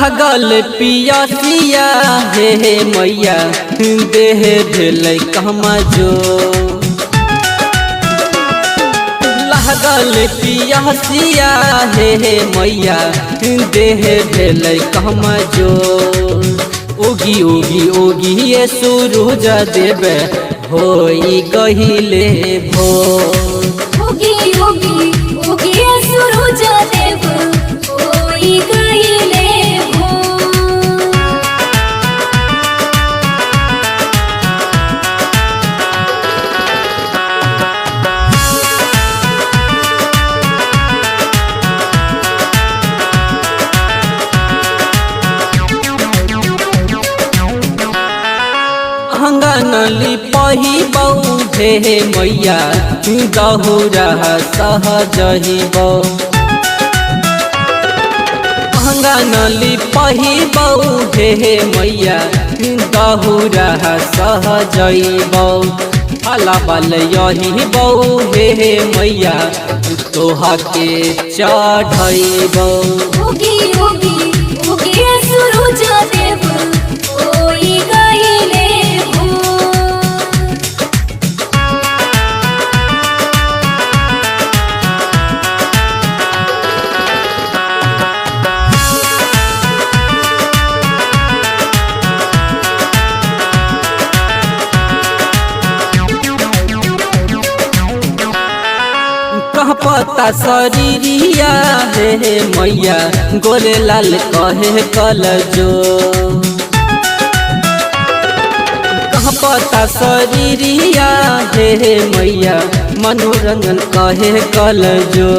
लागल पियसिया हे मैया देह भेलै कहमा जो लागल पियसिया हे मैया देह भेलै कहमा जो ओगी ओगी ओगी ये सूरज देवे होई गहिले भोर ओगी ओगी ओगी सूरज देव होई गहिले भोर। अंगनली पही बहु हे मैया दहुरा सहजही बौ अंगनली पही बहु हे मैया दहुरा सहजैबौ अला बल यही बहु हे मैया तोहा के चढ़ैबौ ओगी ओगी ओगी सूरज देव होई गहिले भोर। कह पता शरीरिया हे मैया गोरे लाल कहे कल जो कह पता शरीरिया हे मैया मनोरंजन कहे कल जो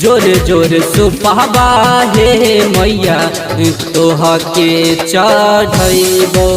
जोरे जोरे सुपाबा हे मैया तोहा के चढ़ैबौ।